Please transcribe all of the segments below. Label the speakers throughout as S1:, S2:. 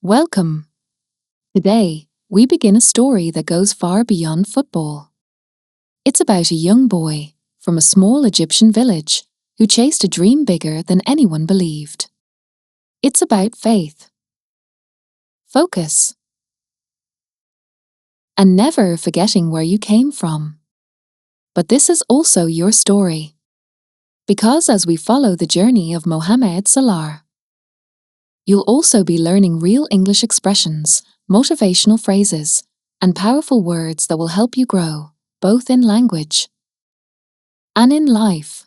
S1: Welcome. Today, we begin a story that goes far beyond football. It's about a young boy from a small Egyptian village who chased a dream bigger than anyone believed. It's about faith, focus, and never forgetting where you came from. But this is also your story, because as we follow the journey of Mohamed Salah, you'll also be learning real English expressions, motivational phrases, and powerful words that will help you grow, both in language and in life.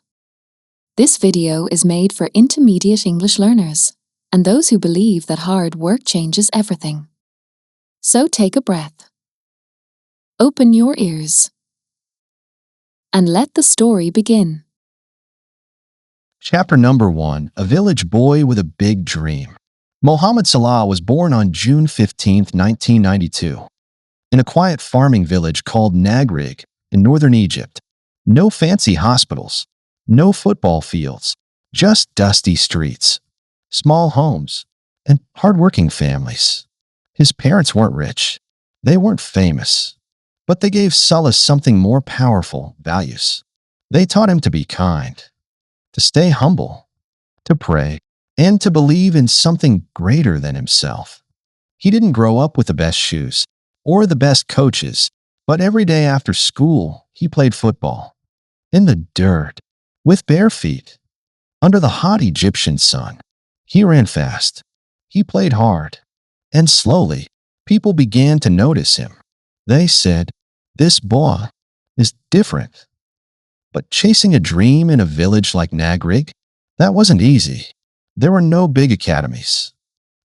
S1: This video is made for intermediate English learners and those who believe that hard work changes everything. So take a breath, open your ears, and let the story begin.
S2: Chapter number 1, A Village Boy with a Big Dream. Mohamed Salah was born on June 15, 1992, in a quiet farming village called Nagrig in northern Egypt. No fancy hospitals, no football fields, just dusty streets, small homes, and hardworking families. His parents weren't rich, they weren't famous, but they gave Salah something more powerful: values. They taught him to be kind, to stay humble, to pray, and to believe in something greater than himself. He didn't grow up with the best shoes or the best coaches, but every day after school, he played football. In the dirt, with bare feet, under the hot Egyptian sun. He ran fast. He played hard. And slowly, people began to notice him. They said, "This boy is different." But chasing a dream in a village like Nagrig, that wasn't easy. There were no big academies,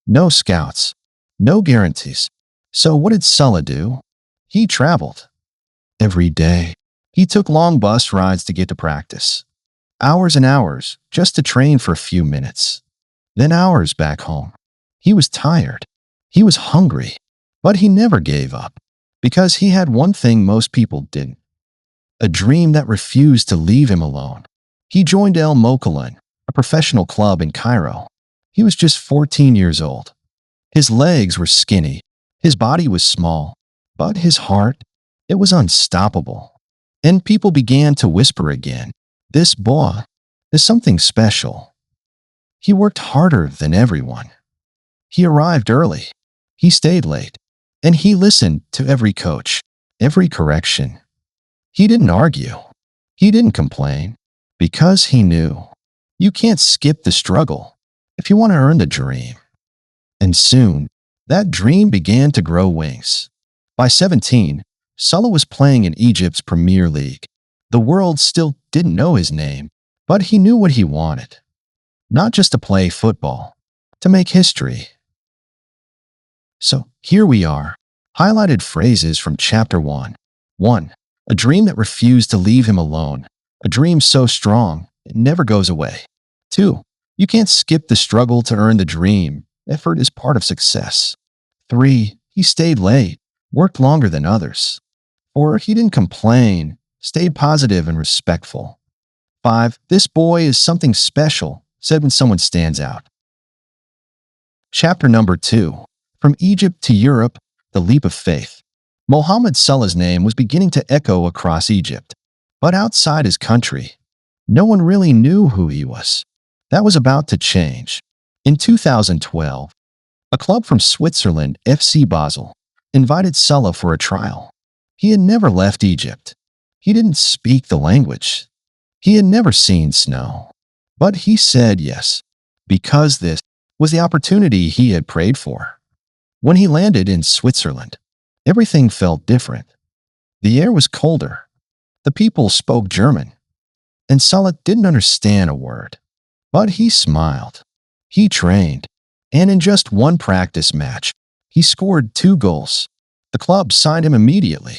S2: no scouts, no guarantees. So what did Salah do? He traveled. Every day, he took long bus rides to get to practice. Hours and hours just to train for a few minutes. Then hours back home. He was tired. He was hungry. But he never gave up, because he had one thing most people didn't: a dream that refused to leave him alone. He joined El Mokalan, a professional club in Cairo. He was just 14 years old. His legs were skinny, his body was small, but his heart, it was unstoppable. And people began to whisper again, "This boy is something special." He worked harder than everyone. He arrived early, he stayed late, and he listened to every coach, every correction. He didn't argue, he didn't complain, because he knew you can't skip the struggle if you want to earn the dream. And soon, that dream began to grow wings. By 17, Salah was playing in Egypt's Premier League. The world still didn't know his name, but he knew what he wanted. Not just to play football, to make history. So here we are, highlighted phrases from Chapter 1. 1. A dream that refused to leave him alone. A dream so strong, it never goes away. 2. You can't skip the struggle to earn the dream. Effort is part of success. 3. He stayed late, worked longer than others. 4. He didn't complain, stayed positive and respectful. 5. This boy is something special, said when someone stands out. Chapter number 2. From Egypt to Europe, the leap of faith. Mohamed Salah's name was beginning to echo across Egypt. But outside his country, no one really knew who he was. That was about to change. In 2012, a club from Switzerland, FC Basel, invited Salah for a trial. He had never left Egypt. He didn't speak the language. He had never seen snow. But he said yes, because this was the opportunity he had prayed for. When he landed in Switzerland, everything felt different. The air was colder. The people spoke German, and Salah didn't understand a word. But he smiled. He trained, and in just one practice match, he scored 2 goals. The club signed him immediately.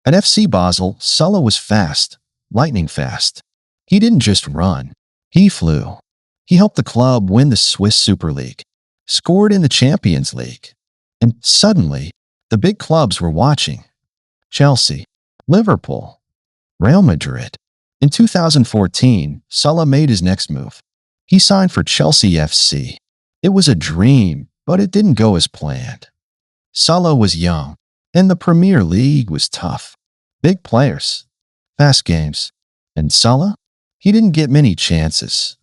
S2: At FC Basel, Salah was fast, lightning fast. He didn't just run, he flew. He helped the club win the Swiss Super League, scored in the Champions League. And suddenly, the big clubs were watching. Chelsea, Liverpool, Real Madrid. In 2014, Salah made his next move. He signed for Chelsea FC. It was a dream, But it didn't go as planned. Salah was young, and the Premier League was tough. Big players, fast games. And Salah? He didn't get many chances.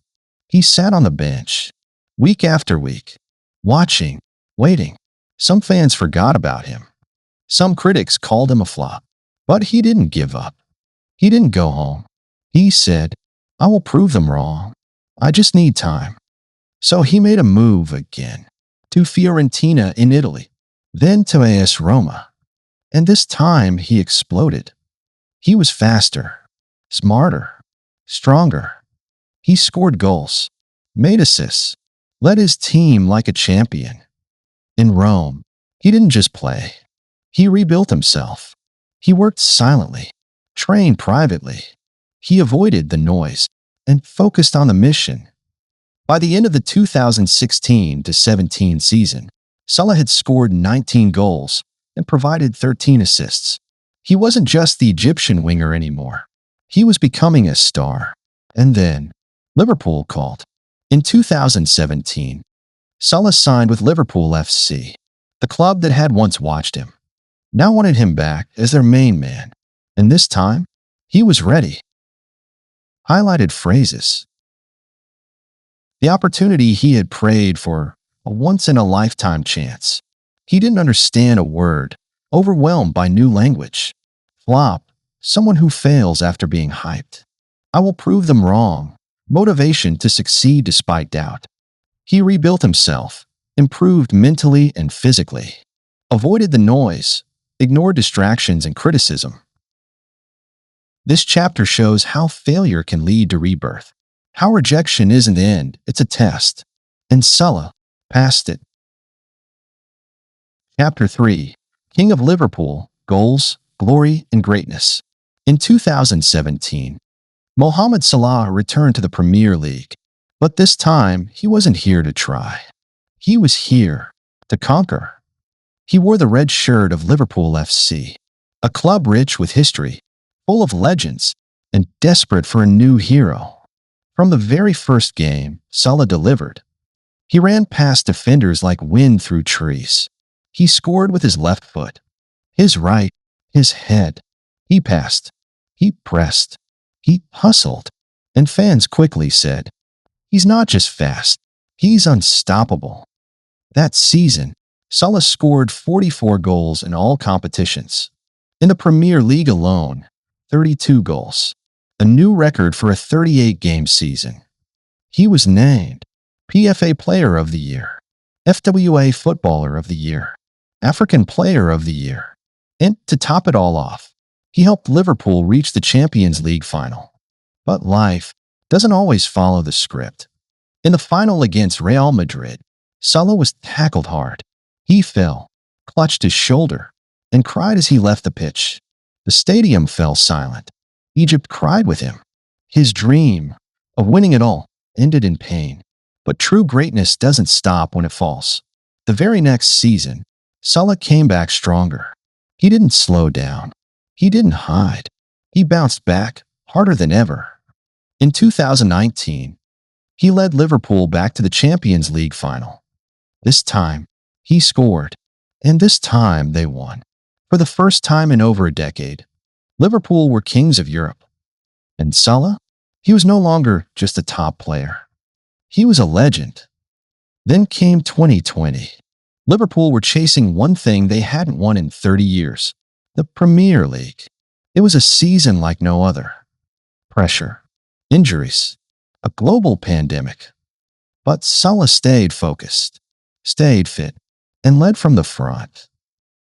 S2: He sat on the bench, week after week, watching, waiting. Some fans forgot about him. Some critics called him a flop. But he didn't give up. He didn't go home. He said, I will prove them wrong. I just need time. So he made a move again, to Fiorentina in Italy, then to AS Roma. And this time he exploded. He was faster, smarter, stronger. He scored goals, made assists, led his team like a champion. In Rome, he didn't just play. He rebuilt himself. He worked silently, trained privately. He avoided the noise and focused on the mission. By the end of the 2016-17 season, Salah had scored 19 goals and provided 13 assists. He wasn't just the Egyptian winger anymore. He was becoming a star. And then, Liverpool called. In 2017, Salah signed with Liverpool FC, the club that had once watched him. Now wanted him back as their main man. And this time, he was ready. Highlighted phrases. The opportunity he had prayed for, a once-in-a-lifetime chance. He didn't understand a word, overwhelmed by new language. Flop, someone who fails after being hyped. I will prove them wrong. Motivation to succeed despite doubt. He rebuilt himself, improved mentally and physically, avoided the noise, ignored distractions and criticism. This chapter shows how failure can lead to rebirth, how rejection isn't the end, it's a test. And Salah passed it. Chapter 3. King of Liverpool, Goals, Glory, and Greatness. In 2017, Mohamed Salah returned to the Premier League, but this time he wasn't here to try. He was here to conquer. He wore the red shirt of Liverpool FC, a club rich with history, full of legends, and desperate for a new hero. From the very first game, Salah delivered. He ran past defenders like wind through trees. He scored with his left foot, his right, his head. He passed. He pressed. He hustled. And fans quickly said, he's not just fast, he's unstoppable. That season, Salah scored 44 goals in all competitions. In the Premier League alone, 32 goals, a new record for a 38-game season. He was named PFA Player of the Year, FWA Footballer of the Year, African Player of the Year. And to top it all off, he helped Liverpool reach the Champions League final. But life doesn't always follow the script. In the final against Real Madrid, Salah was tackled hard. He fell, clutched his shoulder, and cried as he left the pitch. The stadium fell silent. Egypt cried with him. His dream of winning it all ended in pain. But true greatness doesn't stop when it falls. The very next season, Salah came back stronger. He didn't slow down. He didn't hide. He bounced back harder than ever. In 2019, he led Liverpool back to the Champions League final. This time, he scored, and this time they won. For the first time in over a decade, Liverpool were kings of Europe. And Salah? He was no longer just a top player. He was a legend. Then came 2020. Liverpool were chasing one thing they hadn't won in 30 years, the Premier League. It was a season like no other. Pressure, injuries, a global pandemic. But Salah stayed focused, stayed fit, and led from the front.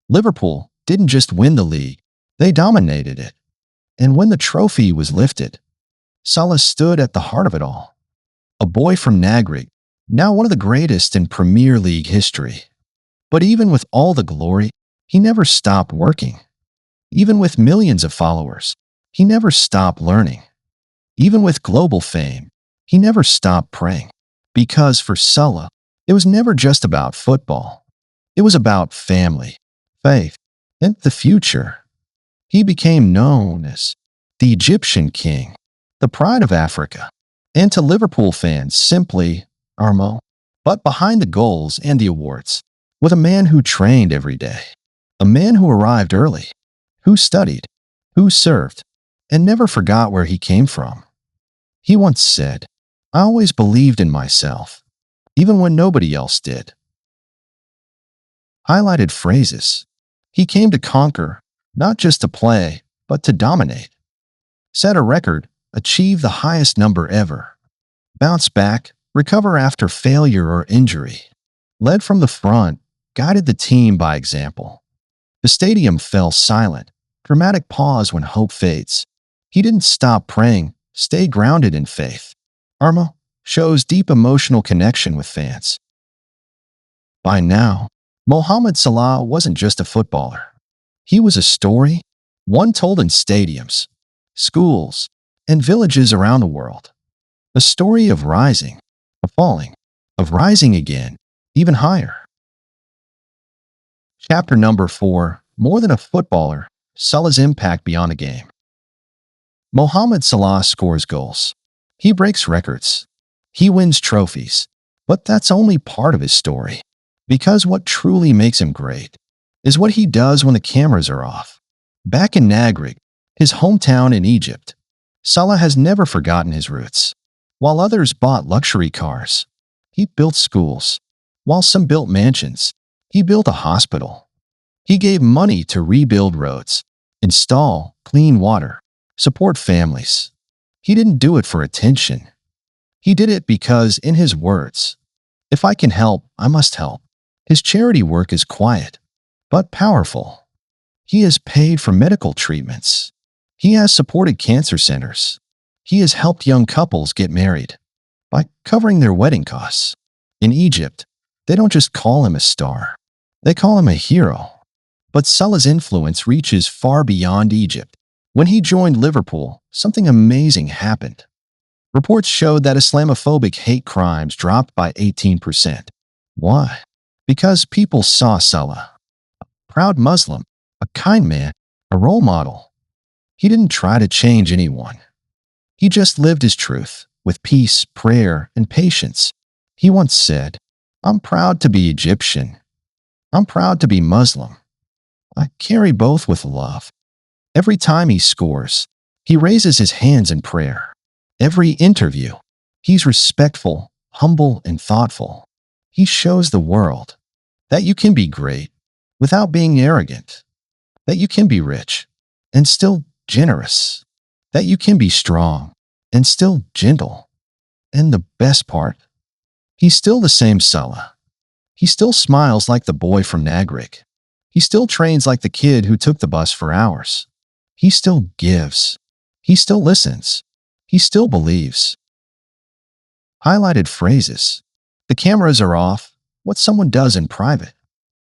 S2: Liverpool didn't just win the league, they dominated it. And when the trophy was lifted, Salah stood at the heart of it all. A boy from Nagrig, now one of the greatest in Premier League history. But even with all the glory, he never stopped working. Even with millions of followers, he never stopped learning. Even with global fame, he never stopped praying. Because for Salah, it was never just about football. It was about family, faith, and the future. He became known as the Egyptian king, the pride of Africa, and to Liverpool fans simply Armo. But behind the goals and the awards was a man who trained every day, a man who arrived early, who studied, who served, and never forgot where he came from. He once said, "I always believed in myself, even when nobody else did." Highlighted phrases. He came to conquer, not just to play, but to dominate. Set a record, achieve the highest number ever. Bounce back, recover after failure or injury. Led from the front, guided the team by example. The stadium fell silent, dramatic pause when hope fades. He didn't stop praying, stay grounded in faith. Arma shows deep emotional connection with fans. By now, Mohamed Salah wasn't just a footballer. He was a story, one told in stadiums, schools, and villages around the world. A story of rising, of falling, of rising again, even higher. Chapter number 4, More Than a Footballer, Salah's Impact Beyond the Game. Mohamed Salah scores goals. He breaks records. He wins trophies. But that's only part of his story. Because what truly makes him great is what he does when the cameras are off. Back in Nagreg, his hometown in Egypt, Salah has never forgotten his roots. While others bought luxury cars, he built schools. While some built mansions, he built a hospital. He gave money to rebuild roads, install clean water, support families. He didn't do it for attention. He did it because, in his words, "If I can help, I must help." His charity work is quiet, but powerful. He has paid for medical treatments. He has supported cancer centers. He has helped young couples get married by covering their wedding costs. In Egypt, they don't just call him a star. They call him a hero. But Salah's influence reaches far beyond Egypt. When he joined Liverpool, something amazing happened. Reports showed that Islamophobic hate crimes dropped by 18%. Why? Because people saw Salah, a proud Muslim, a kind man, a role model. He didn't try to change anyone. He just lived his truth, with peace, prayer, and patience. He once said, "I'm proud to be Egyptian. I'm proud to be Muslim. I carry both with love." Every time he scores, he raises his hands in prayer. Every interview, he's respectful, humble, and thoughtful. He shows the world that you can be great without being arrogant, that you can be rich and still generous, that you can be strong and still gentle. And the best part, he's still the same Salah. He still smiles like the boy from Nagreg. He still trains like the kid who took the bus for hours. He still gives. He still listens. He still believes. Highlighted phrases. The cameras are off. What someone does in private.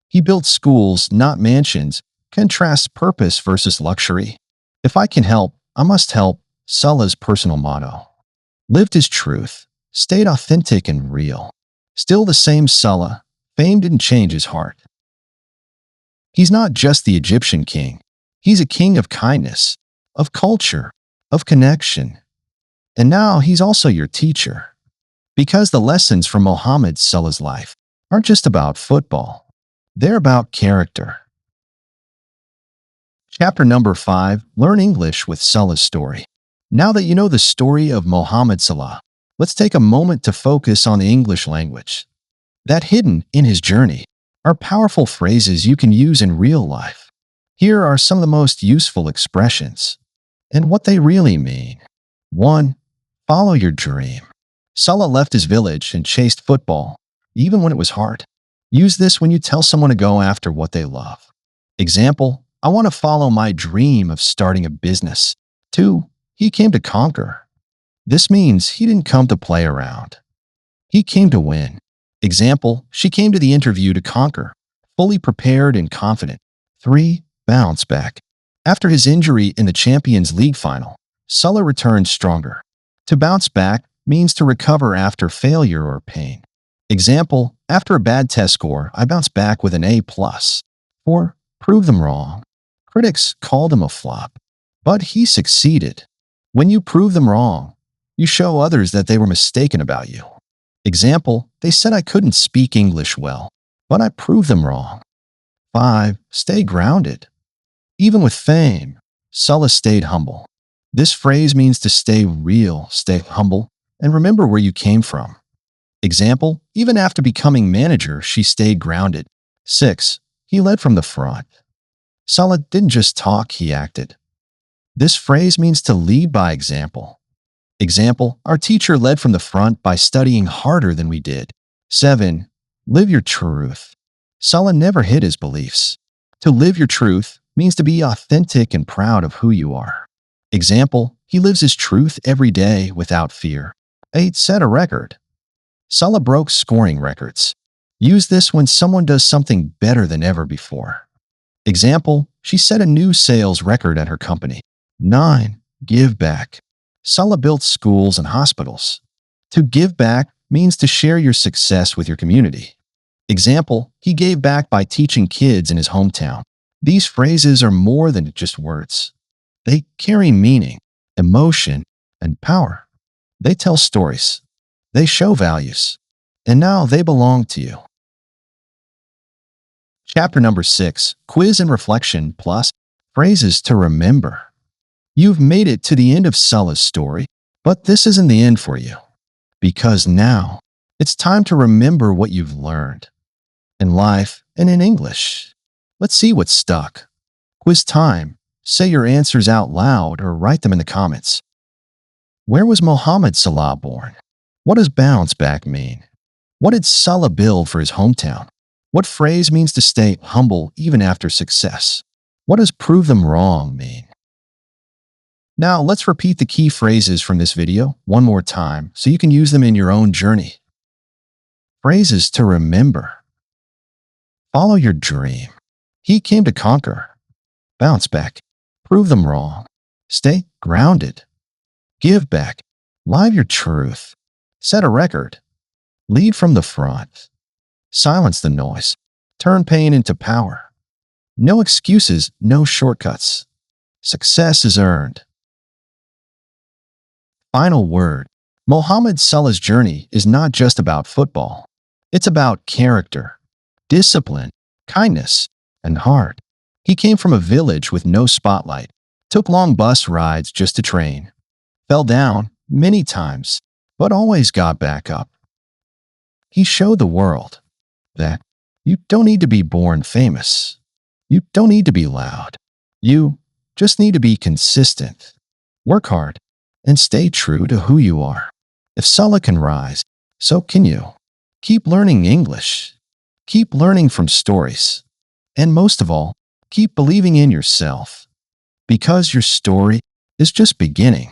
S2: He built schools, not mansions. Contrasts purpose versus luxury. If I can help, I must help. Salah's personal motto. Lived his truth. Stayed authentic and real. Still the same Salah. Fame didn't change his heart. He's not just the Egyptian king. He's a king of kindness, of culture, of connection. And now he's also your teacher. Because the lessons from Mohamed Salah's life aren't just about football. They're about character. Chapter number 5, Learn English with Salah's story. Now that you know the story of Mohamed Salah, let's take a moment to focus on the English language. That hidden in his journey are powerful phrases you can use in real life. Here are some of the most useful expressions and what they really mean. 1. Follow your dream. Salah left his village and chased football, even when it was hard. Use this when you tell someone to go after what they love. Example, I want to follow my dream of starting a business. 2. He came to conquer. This means he didn't come to play around. He came to win. Example, she came to the interview to conquer, fully prepared and confident. 3. Bounce back. After his injury in the Champions League final, Salah returned stronger. To bounce back means to recover after failure or pain. Example, after a bad test score, I bounced back with an A+. 4. Prove them wrong. Critics called him a flop, but he succeeded. When you prove them wrong, you show others that they were mistaken about you. Example, they said I couldn't speak English well, but I proved them wrong. 5. Stay grounded. Even with fame, Salah stayed humble. This phrase means to stay real, stay humble, and remember where you came from. Example, even after becoming manager, she stayed grounded. 6. He led from the front. Salah didn't just talk, he acted. This phrase means to lead by example. Example, our teacher led from the front by studying harder than we did. 7. Live your truth. Salah never hid his beliefs. To live your truth means to be authentic and proud of who you are. Example, he lives his truth every day without fear. 8. Set a record. Salah broke scoring records. Use this when someone does something better than ever before. Example, she set a new sales record at her company. 9. Give back. Salah built schools and hospitals. To give back means to share your success with your community. Example, he gave back by teaching kids in his hometown. These phrases are more than just words. They carry meaning, emotion, and power. They tell stories. They show values. And now they belong to you. Chapter number 6, Quiz and Reflection plus Phrases to Remember. You've made it to the end of Salah's story, but this isn't the end for you. Because now, it's time to remember what you've learned. In life and in English. Let's see what's stuck. Quiz time. Say your answers out loud or write them in the comments. Where was Mohamed Salah born? What does bounce back mean? What did Salah build for his hometown? What phrase means to stay humble even after success? What does prove them wrong mean? Now let's repeat the key phrases from this video one more time so you can use them in your own journey. Phrases to remember. Follow your dream. He came to conquer. Bounce back. Prove them wrong. Stay grounded. Give back. Live your truth. Set a record. Lead from the front. Silence the noise. Turn pain into power. No excuses, no shortcuts. Success is earned. Final word. Mohamed Salah's journey is not just about football. It's about character, discipline, kindness, and heart. He came from a village with no spotlight, took long bus rides just to train, fell down many times, but always got back up. He showed the world that you don't need to be born famous. You don't need to be loud. You just need to be consistent. Work hard and stay true to who you are. If Salah can rise, so can you. Keep learning English. Keep learning from stories. And most of all, keep believing in yourself. Because your story is just beginning.